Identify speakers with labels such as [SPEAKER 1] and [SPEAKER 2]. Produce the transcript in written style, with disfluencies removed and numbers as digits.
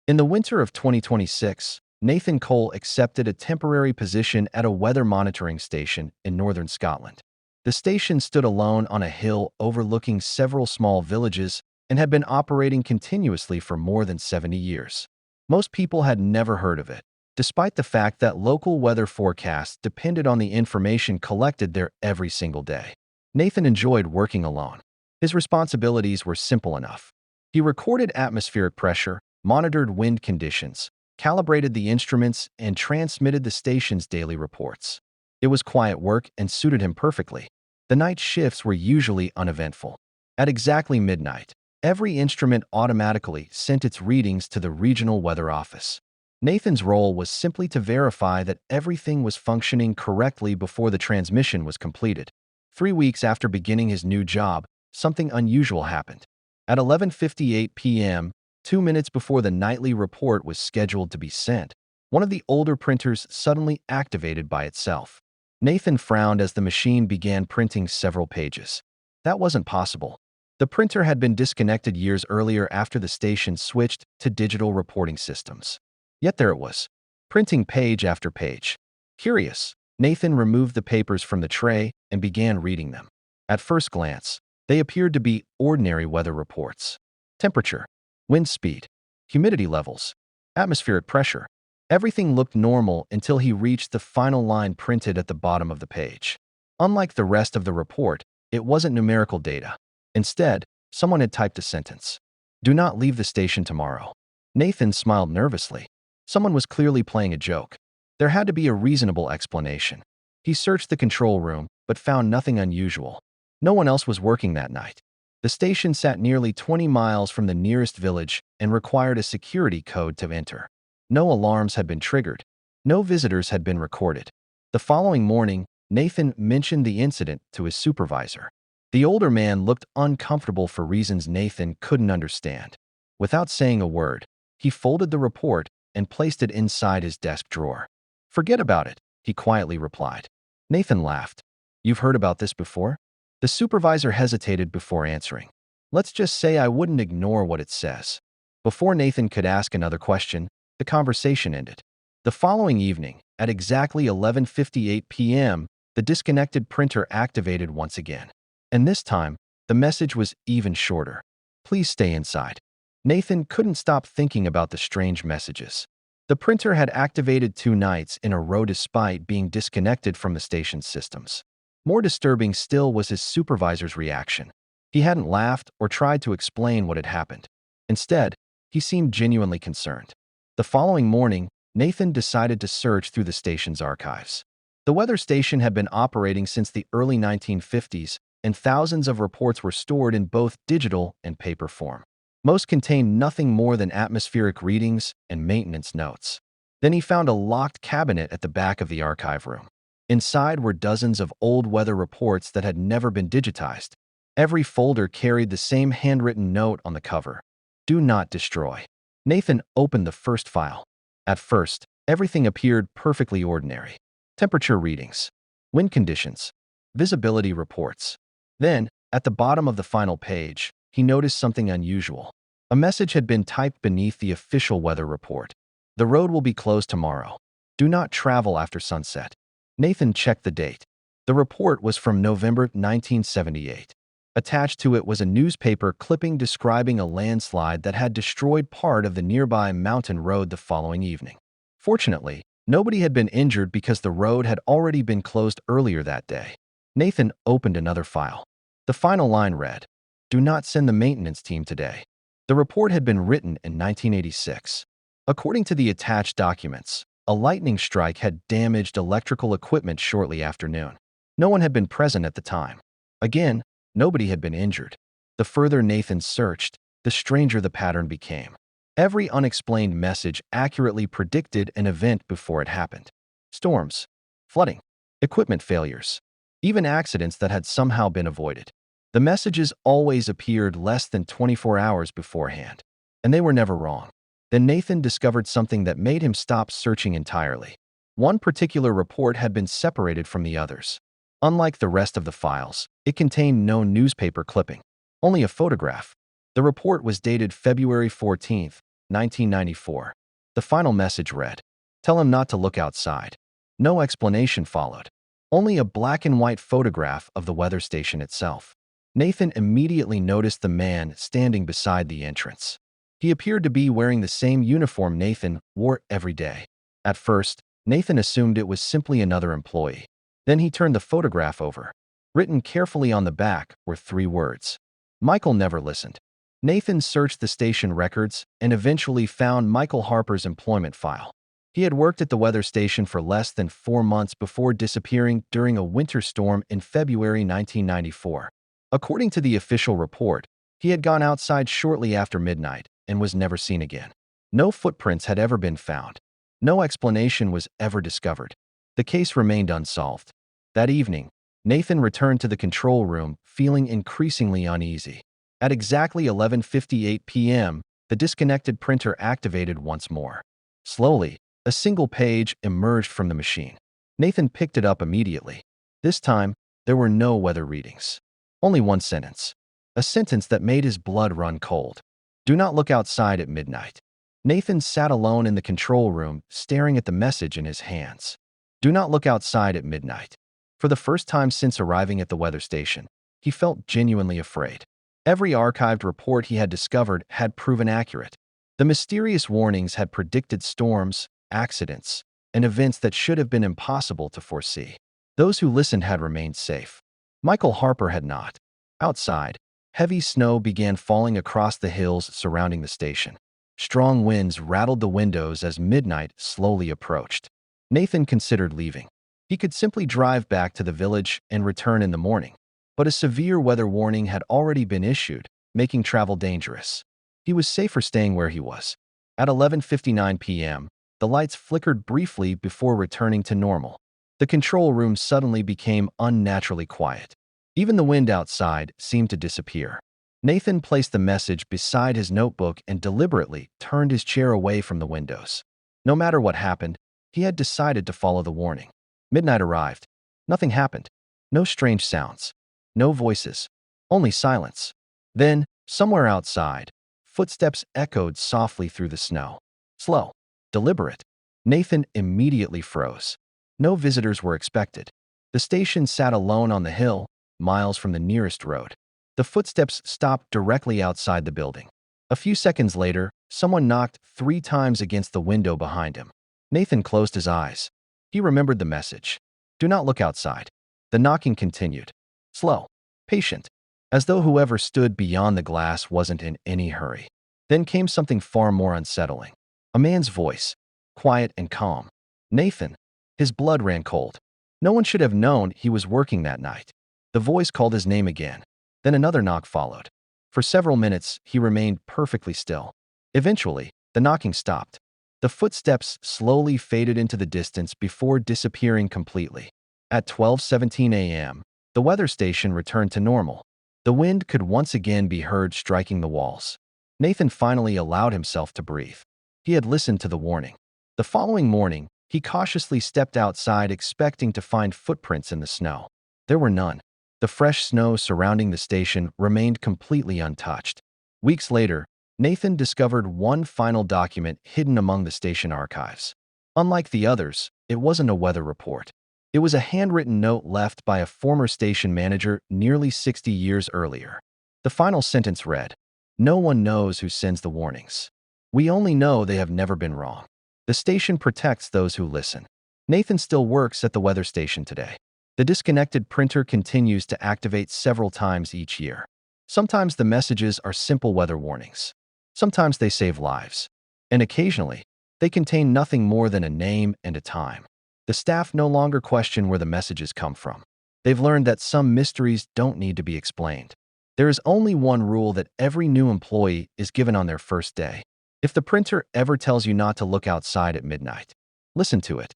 [SPEAKER 1] In the winter of 2026, Nathan Cole accepted a temporary position at a weather monitoring station in northern Scotland. The station stood alone on a hill overlooking several small villages and had been operating continuously for more than 70 years. Most people had never heard of it, despite the fact that local weather forecasts depended on the information collected there every single day. Nathan enjoyed working alone. His responsibilities were simple enough. He recorded atmospheric pressure, monitored wind conditions, calibrated the instruments, and transmitted the station's daily reports. It was quiet work and suited him perfectly. The night shifts were usually uneventful. At exactly midnight, every instrument automatically sent its readings to the regional weather office. Nathan's role was simply to verify that everything was functioning correctly before the transmission was completed. 3 weeks after beginning his new job, something unusual happened. At 11:58 p.m., 2 minutes before the nightly report was scheduled to be sent, one of the older printers suddenly activated by itself. Nathan frowned as the machine began printing several pages. That wasn't possible. The printer had been disconnected years earlier after the station switched to digital reporting systems. Yet there it was, printing page after page. Curious, Nathan removed the papers from the tray and began reading them. At first glance, they appeared to be ordinary weather reports. Temperature, wind speed, humidity levels, atmospheric pressure. Everything looked normal until he reached the final line printed at the bottom of the page. Unlike the rest of the report, it wasn't numerical data. Instead, someone had typed a sentence. "Do not leave the station tomorrow." Nathan smiled nervously. Someone was clearly playing a joke. There had to be a reasonable explanation. He searched the control room, but found nothing unusual. No one else was working that night. The station sat nearly 20 miles from the nearest village and required a security code to enter. No alarms had been triggered. No visitors had been recorded. The following morning, Nathan mentioned the incident to his supervisor. The older man looked uncomfortable for reasons Nathan couldn't understand. Without saying a word, he folded the report and placed it inside his desk drawer. "Forget about it," he quietly replied. Nathan laughed. "You've heard about this before?" The supervisor hesitated before answering. "Let's just say I wouldn't ignore what it says." Before Nathan could ask another question, the conversation ended. The following evening, at exactly 11:58 p.m., the disconnected printer activated once again. And this time, the message was even shorter. "Please stay inside." Nathan couldn't stop thinking about the strange messages. The printer had activated 2 nights in a row despite being disconnected from the station's systems. More disturbing still was his supervisor's reaction. He hadn't laughed or tried to explain what had happened. Instead, he seemed genuinely concerned. The following morning, Nathan decided to search through the station's archives. The weather station had been operating since the early 1950s, and thousands of reports were stored in both digital and paper form. Most contained nothing more than atmospheric readings and maintenance notes. Then he found a locked cabinet at the back of the archive room. Inside were dozens of old weather reports that had never been digitized. Every folder carried the same handwritten note on the cover: "Do not destroy." Nathan opened the first file. At first, everything appeared perfectly ordinary. Temperature readings, wind conditions, visibility reports. Then, at the bottom of the final page, he noticed something unusual. A message had been typed beneath the official weather report. "The road will be closed tomorrow. Do not travel after sunset." Nathan checked the date. The report was from November 1978. Attached to it was a newspaper clipping describing a landslide that had destroyed part of the nearby mountain road the following evening. Fortunately, nobody had been injured because the road had already been closed earlier that day. Nathan opened another file. The final line read, "Do not send the maintenance team today." The report had been written in 1986. According to the attached documents, a lightning strike had damaged electrical equipment shortly after noon. No one had been present at the time. Again, nobody had been injured. The further Nathan searched, the stranger the pattern became. Every unexplained message accurately predicted an event before it happened. Storms, flooding, equipment failures, even accidents that had somehow been avoided. The messages always appeared less than 24 hours beforehand, and they were never wrong. Then Nathan discovered something that made him stop searching entirely. One particular report had been separated from the others. Unlike the rest of the files, it contained no newspaper clipping, only a photograph. The report was dated February 14, 1994. The final message read, "Tell him not to look outside." No explanation followed. Only a black and white photograph of the weather station itself. Nathan immediately noticed the man standing beside the entrance. He appeared to be wearing the same uniform Nathan wore every day. At first, Nathan assumed it was simply another employee. Then he turned the photograph over. Written carefully on the back were 3 words. Michael never listened. Nathan searched the station records and eventually found Michael Harper's employment file. He had worked at the weather station for less than 4 months before disappearing during a winter storm in February 1994. According to the official report, he had gone outside shortly after midnight and was never seen again. No footprints had ever been found. No explanation was ever discovered. The case remained unsolved. That evening, Nathan returned to the control room, feeling increasingly uneasy. At exactly 11:58 p.m., the disconnected printer activated once more. Slowly, a single page emerged from the machine. Nathan picked it up immediately. This time, there were no weather readings. Only one sentence. A sentence that made his blood run cold. "Do not look outside at midnight." Nathan sat alone in the control room, staring at the message in his hands. Do not look outside at midnight. For the first time since arriving at the weather station, he felt genuinely afraid. Every archived report he had discovered had proven accurate. The mysterious warnings had predicted storms, accidents, and events that should have been impossible to foresee. Those who listened had remained safe. Michael Harper had not. Outside, heavy snow began falling across the hills surrounding the station. Strong winds rattled the windows as midnight slowly approached. Nathan considered leaving. He could simply drive back to the village and return in the morning. But a severe weather warning had already been issued, making travel dangerous. He was safer staying where he was. At 11:59 p.m., the lights flickered briefly before returning to normal. The control room suddenly became unnaturally quiet. Even the wind outside seemed to disappear. Nathan placed the message beside his notebook and deliberately turned his chair away from the windows. No matter what happened, he had decided to follow the warning. Midnight arrived. Nothing happened. No strange sounds. No voices. Only silence. Then, somewhere outside, footsteps echoed softly through the snow. Slow. Deliberate. Nathan immediately froze. No visitors were expected. The station sat alone on the hill, miles from the nearest road. The footsteps stopped directly outside the building. A few seconds later, someone knocked 3 times against the window behind him. Nathan closed his eyes. He remembered the message. Do not look outside. The knocking continued. Slow. Patient. As though whoever stood beyond the glass wasn't in any hurry. Then came something far more unsettling. A man's voice. Quiet and calm. Nathan. His blood ran cold. No one should have known he was working that night. The voice called his name again. Then another knock followed. For several minutes, he remained perfectly still. Eventually, the knocking stopped. The footsteps slowly faded into the distance before disappearing completely. At 12:17 a.m., the weather station returned to normal. The wind could once again be heard striking the walls. Nathan finally allowed himself to breathe. He had listened to the warning. The following morning, he cautiously stepped outside expecting to find footprints in the snow. There were none. The fresh snow surrounding the station remained completely untouched. Weeks later, Nathan discovered one final document hidden among the station archives. Unlike the others, it wasn't a weather report. It was a handwritten note left by a former station manager nearly 60 years earlier. The final sentence read, "No one knows who sends the warnings. We only know they have never been wrong. The station protects those who listen." Nathan still works at the weather station today. The disconnected printer continues to activate several times each year. Sometimes the messages are simple weather warnings. Sometimes they save lives. And occasionally, they contain nothing more than a name and a time. The staff no longer question where the messages come from. They've learned that some mysteries don't need to be explained. There is only one rule that every new employee is given on their first day. If the printer ever tells you not to look outside at midnight, listen to it.